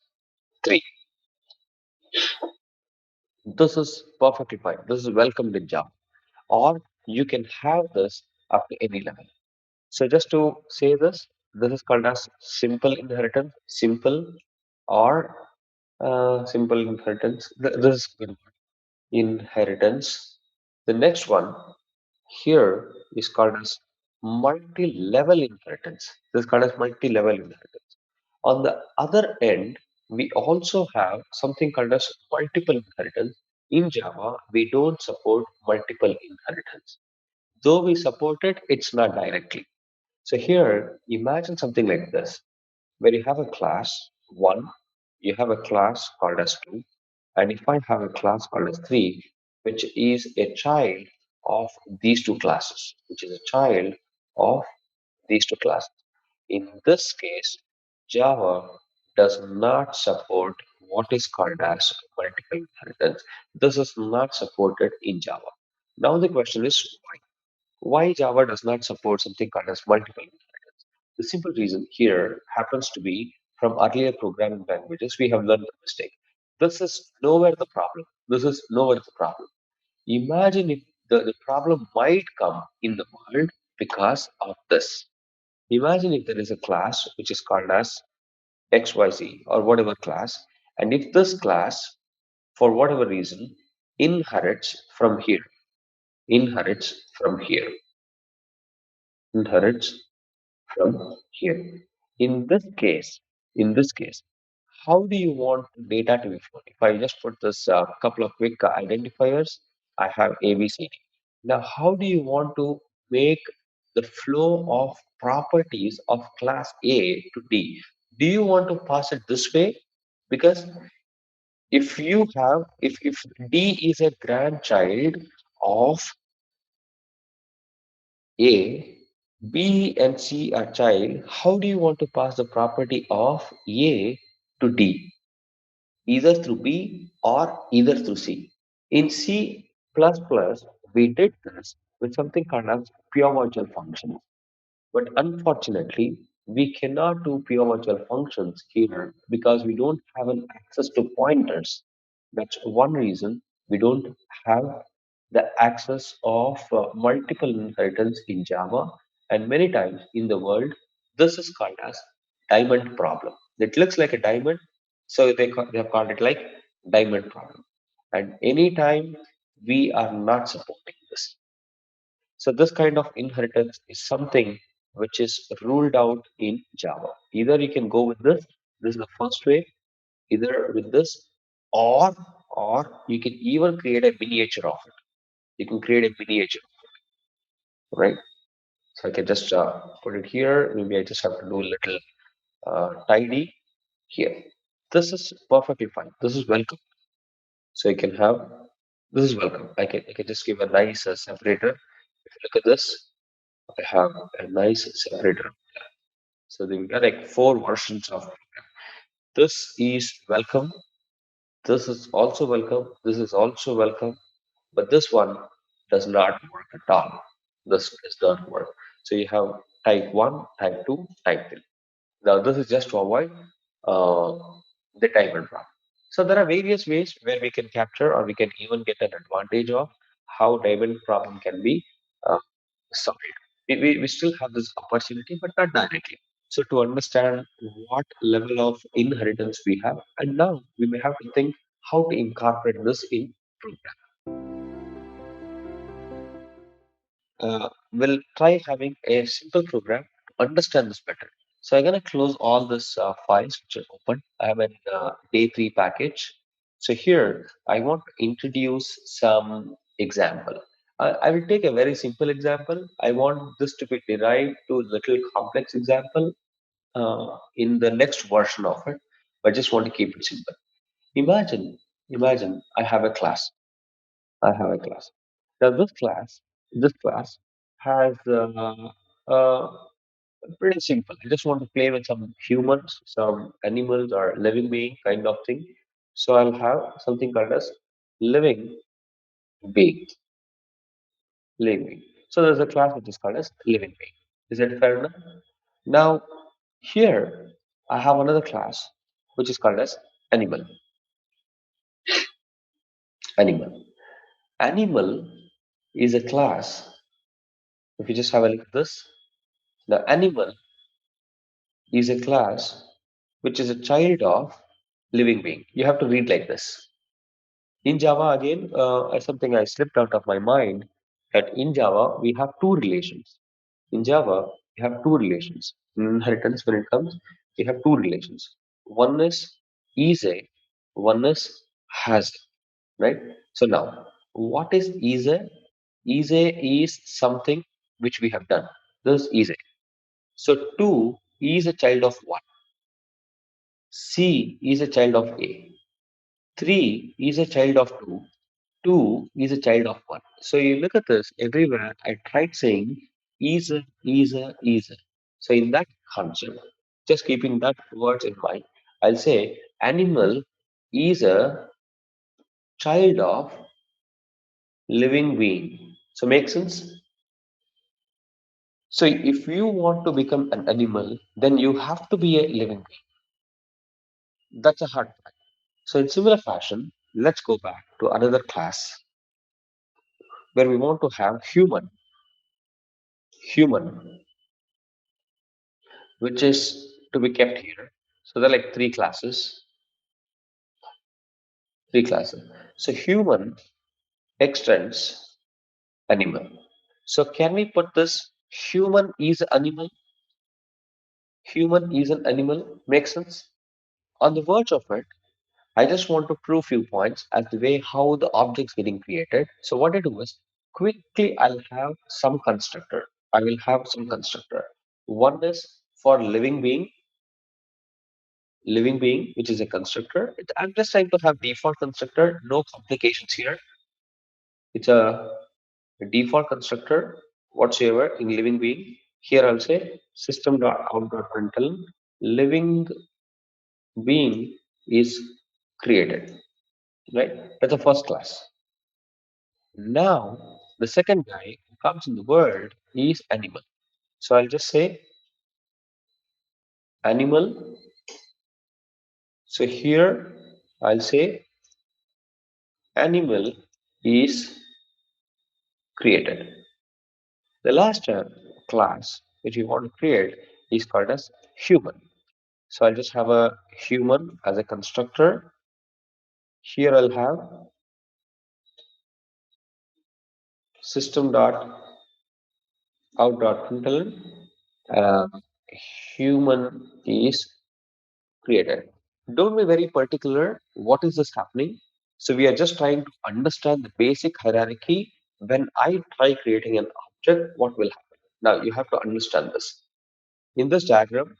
A: 3. This is perfectly fine. This is welcomed in Java. Or you can have this up to any level. So just to say this, this is called as simple inheritance, simple or simple inheritance. This is good. Inheritance. The next one here is called as multi-level inheritance. This is called as multi-level inheritance. On the other end, we also have something called as multiple inheritance. In Java, we don't support multiple inheritance. Though we support it, it's not directly. So here, imagine something like this, where you have a class 1, you have a class called as 2, and if I have a class called as 3, which is a child of these two classes, which is a child of these two classes. In this case, Java does not support what is called as multiple inheritance. This is not supported in Java. Now the question is why Java does not support something called as multiple inheritance? The simple reason here happens to be from earlier programming languages, we have learned the mistake. This is nowhere the problem. This is nowhere the problem. Imagine if the problem might come in the world because of this. Imagine if there is a class which is called as XYZ or whatever class, and if this class, for whatever reason, inherits from here, inherits from here, inherits from here. In this case, in this case, how do you want data to be flowed? If I just put this couple of quick identifiers, I have A, B, C, D. Now, how do you want to make the flow of properties of class A to D? Do you want to pass it this way? Because if D is a grandchild of A, B and C are child, how do you want to pass the property of A to D? Either through B or either through C. In C++, we did this with something called as pure virtual functions. But unfortunately, we cannot do pure virtual functions here because we don't have an access to pointers. That's one reason we don't have the access of multiple inheritance in Java. And many times in the world, this is called as diamond problem. It looks like a diamond, so they have called it like diamond problem. And anytime we are not supporting this, so this kind of inheritance is something which is ruled out in Java. Either you can go with this is the first way, either with this, or you can even create a miniature of it. You can create a miniature, right? So I can just put it here. Maybe I just have to do a little tidy here. This is perfectly fine. This is welcome. So you can have this is welcome. I can just give a nice separator. If you look at this, I have a nice separator. So we got like 4 versions of this is welcome. This is also welcome. This is also welcome. But this one does not work at all. This does not work. So you have type 1, type 2, type 3. Now this is just to avoid uh, the diamond problem. So there are various ways where we can capture or we can even get an advantage of how diamond problem can be uh, solved. We still have this opportunity, but not directly. So to understand what level of inheritance we have, and now we may have to think how to incorporate this in program. we'll try having a simple program to understand this better. So I'm going to close all this files which are open. I have an day 3 package. So here I want to introduce some example. I will take a very simple example. I want this to be derived to a little complex example in the next version of it. I just want to keep it simple. Imagine I have a class. I have a class. Now this class has pretty simple. I just want to play with some humans, some animals, or living being kind of thing. So I'll have something called as living being, living being. So there's a class which is called as living being. Is that fair enough? Now here I have another class which is called as animal. Animal. Animal is a class. If you just have a look at this, the animal is a class which is a child of living being. You have to read like this. In Java, again, something I slipped out of my mind that in Java, we have two relations. In Java, we have two relations. In inheritance, when it comes, we have two relations. One is a, one has a, right? So now, what is a? Is a is something which we have done. This is a. So 2 is a child of 1. C is a child of A. 3 is a child of 2. 2 is a child of 1. So you look at this everywhere. I tried saying is a. So in that concept, just keeping that words in mind, I'll say animal is a child of living being. So make sense? So if you want to become an animal, then you have to be a living being. That's a hard fact. So in similar fashion, let's go back to another class where we want to have human, which is to be kept here. So there are like three classes. So human extends animal. So can we put this human is animal? Human is an animal. Makes sense? On the verge of it, I just want to prove few points as the way how the object's getting created. So what I do is quickly I'll have some constructor. I will have some constructor. One is for living being, which is a constructor. I'm just trying to have default constructor, no complications here. It's a default constructor whatsoever in living being. Here I'll say system.out.println living being is created, right? That's the first class. Now, the second guy who comes in the world is animal. So I'll just say animal. So here I'll say animal is created. The last class which we want to create is called as human. So I'll just have a human as a constructor. Here I'll have system.out.println uh, human is created. Don't be very particular. What is this happening? So we are just trying to understand the basic hierarchy. When I try creating an object, what will happen? Now you have to understand this. In this diagram,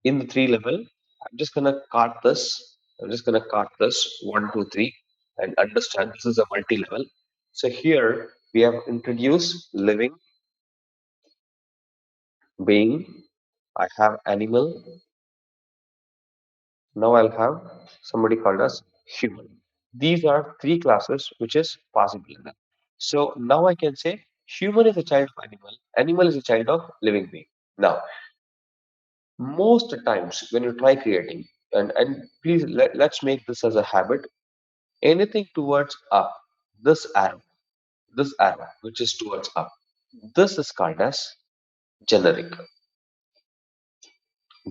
A: in the three level, I'm just gonna cart this. I'm just gonna cart this one, two, three, and understand this is a multi-level. So here we have introduced living being. I have animal. Now I'll have somebody called as human. These are three classes which is possible in that. So now I can say human is a child of animal, animal is a child of living being. Now, most times when you try creating, and please let's make this as a habit, anything towards up, this arrow, which is towards up, this is called as generic,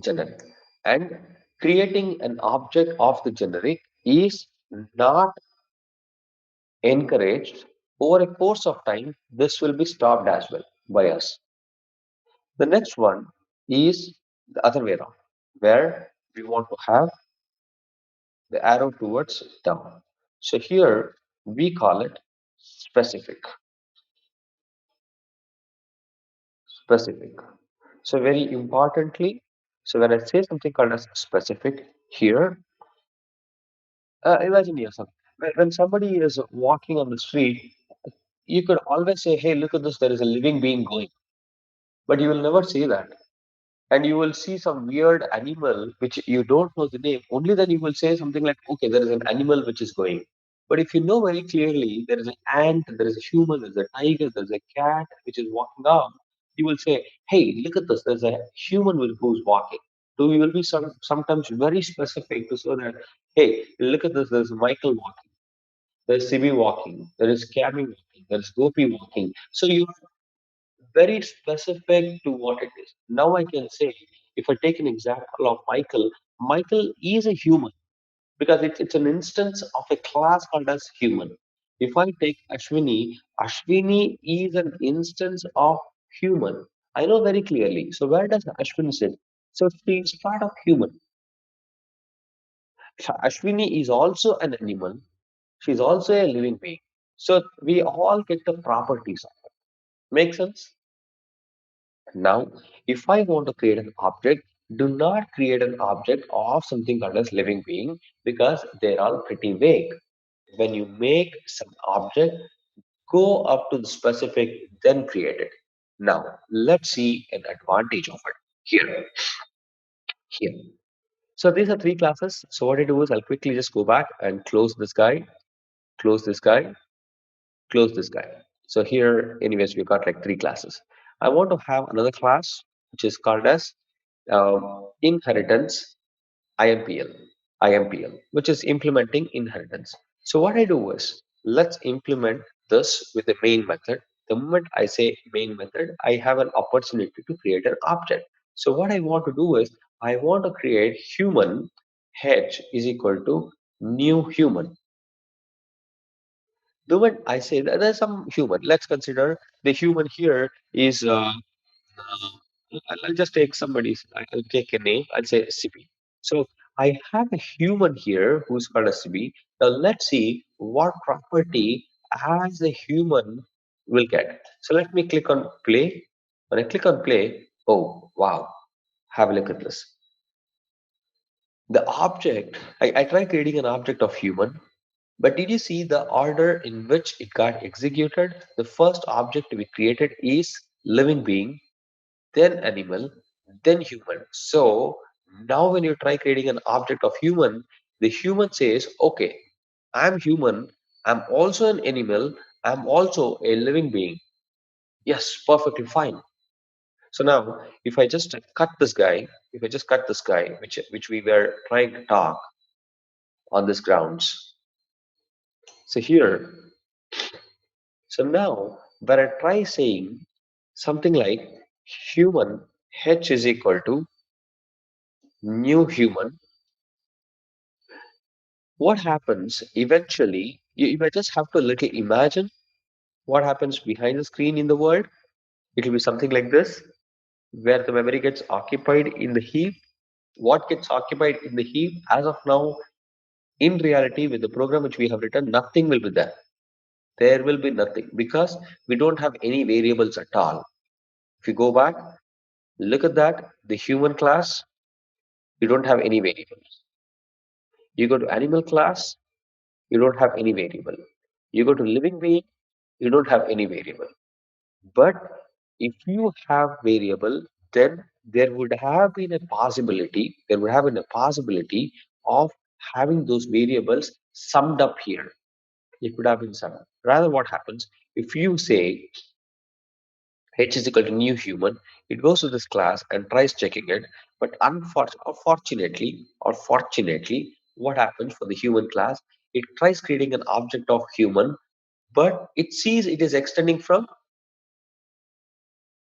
A: generic. And creating an object of the generic is not encouraged. Over a course of time this will be stopped as well. by us. The next one is the other way around, where we want to have the arrow towards down. So here we call it specific, specific. So very importantly, so when I say something called as specific here, imagine yourself. When somebody is walking on the street, you could always say, hey, look at this, there is a living being going. But you will never say that. And you will see some weird animal which you don't know the name. Only then you will say something like, okay, there is an animal which is going. But if you know very clearly there is an ant, there is a human, there's a tiger, there's a cat which is walking out, you will say, hey, look at this, there's a human who's walking. So you will be sometimes very specific to show that, hey, look at this, there's Michael walking, there's Sibi walking, there is Cami walking, there's Gopi walking. So you very specific to what it is. Now I can say, if I take an example of Michael, Michael is a human because it's an instance of a class called as human. If I take Ashwini, Ashwini is an instance of human. I know very clearly. So where does Ashwini sit? So she is part of human. Ashwini is also an animal. She's also a living being. So we all get the properties of it. Make sense? Now, if I want to create an object, do not create an object of something called as living being because they're all pretty vague. When you make some object, go up to the specific, then create it. Now, let's see an advantage of it here. Here. So these are three classes. So what I do is I'll quickly just go back and close this guy, close this guy, close this guy. So here, anyways, we've got like three classes. I want to have another class which is called as inheritance IMPL, which is implementing inheritance. So what I do is let's implement this with the main method. The moment I say main method, I have an opportunity to create an object. So what I want to do is I want to create human h is equal to new human. The moment I say that there's some human, let's consider the human here is I'll just take somebody's, I'll take a name, I'll say CB. So I have a human here who's called a CB. Now let's see what property as a human will get. So let me click on play. When I click on play, oh wow, have a look at this. The object, I tried creating an object of human, but did you see the order in which it got executed? The first object we created is living being, then animal, then human. So now when you try creating an object of human, the human says, okay, I'm human, I'm also an animal, I'm also a living being. Yes, perfectly fine. So now if I just cut this guy, if I just cut this guy, which we were trying to talk on this grounds. So here, so now when I try saying something like human h is equal to new human, what happens eventually, you might just have to little imagine what happens behind the screen in the world. It will be something like this, where the memory gets occupied in the heap. What gets occupied in the heap as of now, in reality, with the program which we have written, nothing will be there. There will be nothing because we don't have any variables at all. If you go back, look at that, the human class, you don't have any variables. You go to animal class, you don't have any variable. You go to living being, you don't have any variable. But if you have variable, then there would have been a possibility, there would have been a possibility of having those variables summed up here. It would have been summed up. Rather, what happens if you say h is equal to new human, it goes to this class and tries checking it. But unfortunately, or fortunately, what happens for the human class? It tries creating an object of human, but it sees it is extending from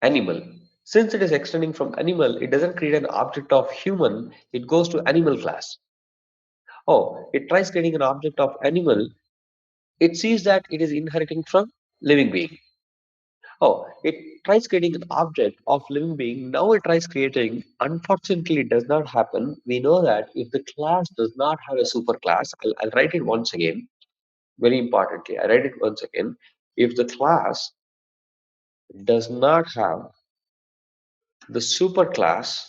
A: animal. Since it is extending from animal, it doesn't create an object of human, it goes to animal class. Oh, it tries creating an object of animal, it sees that it is inheriting from living being. Oh, it tries creating an object of living being. Now it tries creating. Unfortunately, it does not happen. We know that if the class does not have a superclass, I'll write it once again. Very importantly, I write it once again. If the class does not have the superclass,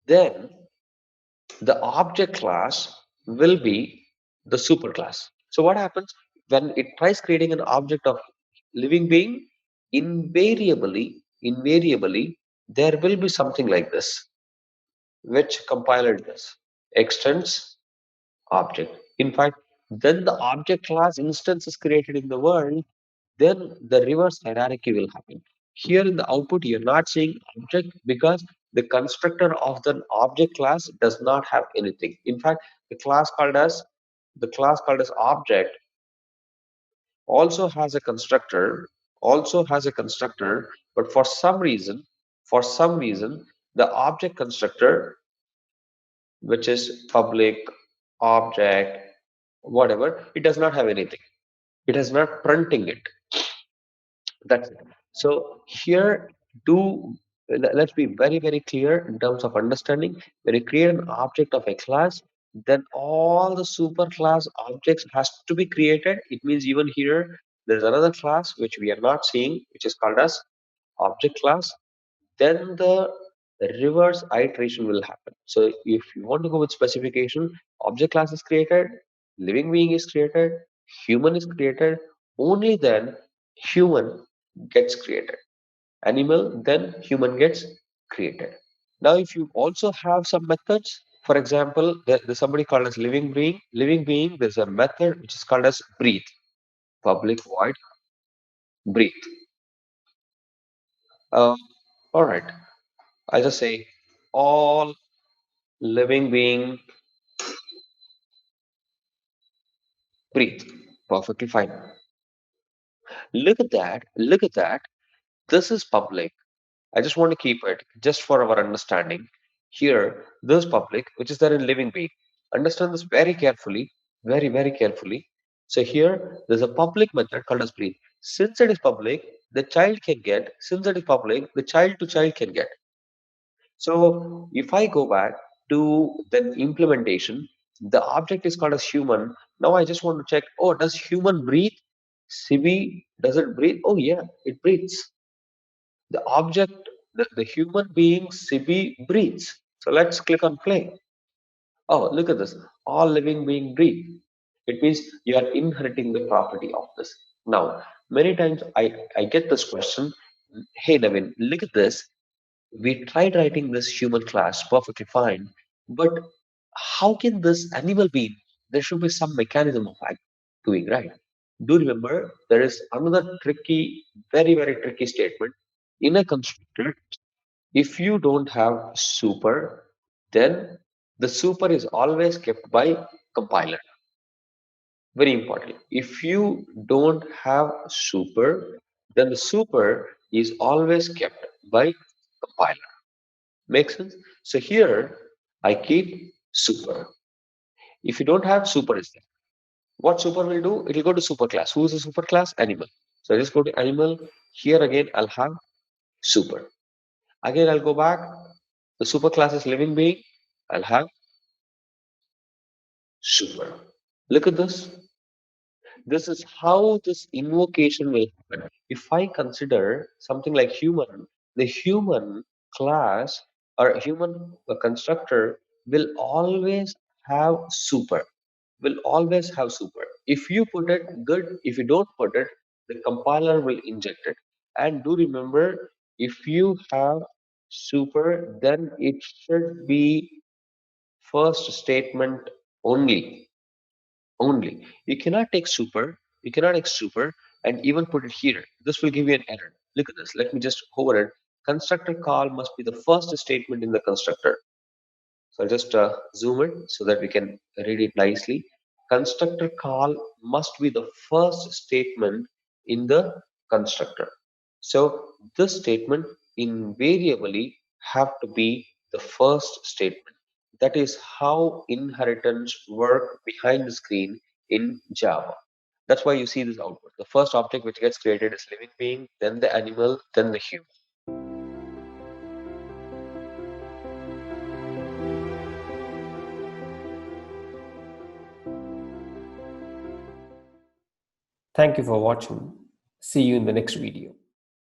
A: then the object class will be the superclass. So what happens when it tries creating an object of living being? Invariably, there will be something like this, which compiler does. Extends object. In fact, then the object class instance is created in the world, then the reverse hierarchy will happen. Here in the output, you're not seeing object because the constructor of the object class does not have anything. In fact, the class called as object also has a constructor, but for some reason, the object constructor, which is public, object, whatever, it does not have anything. It is not printing it. That's it. So here, let's be very, very clear in terms of understanding. When you create an object of a class, then all the superclass objects has to be created. It means even here, there's another class which we are not seeing, which is called as object class. Then the reverse iteration will happen. So if you want to go with specification, object class is created, living being is created, human is created, only then human gets created. Animal, then human gets created. Now, if you also have some methods, for example, there's somebody called as living being, there's a method which is called as breathe, public void breathe. Uh, all right, I'll just say all living being breathe. Perfectly fine. Look at that. Look at that. This is public. I just want to keep it just for our understanding. Here, this public, which is there in living being. Understand this very carefully, very, very carefully. So here, there's a public method called as breathe. Since it is public, the child can get. Since it is public, the child to child can get. So if I go back to the implementation, the object is called as human. Now I just want to check, oh, does human breathe? Sibi, does it breathe? Oh yeah, it breathes. The object, the human being Sibi breathes. So let's click on play. Oh, look at this. All living being breathe. It means you are inheriting the property of this. Now, many times I get this question, hey Navin, look at this. We tried writing this human class perfectly fine, but how can this animal be? There should be some mechanism of doing, right? Do remember there is another tricky, very, very tricky statement in a constructor. If you don't have super, then the super is always kept by compiler. Very important. If you don't have super, then the super is always kept by compiler. Make sense? So here I keep super. If you don't have super is there. What super will do? It will go to super class. Who is the super class? Animal. So I just go to animal. Here again I'll have super. Again I'll go back. The super class is living being. I'll have super. Look at this. This is how this invocation will happen. If I consider something like human, the human class or human constructor will always have super, will always have super. If you put it, good. If you don't put it, the compiler will inject it. And do remember, if you have super, then it should be first statement only. Only. You cannot take super and even put it here. This will give you an error. Look at this. Let me just hover it. Constructor call must be the first statement in the constructor. So I'll just zoom it so that we can read it nicely. Constructor call must be the first statement in the constructor. So this statement invariably have to be the first statement. That is how inheritance work behind the screen in Java. That's why you see this output. The first object which gets created is living being, then the animal, then the human.
B: Thank you for watching. See you in the next video.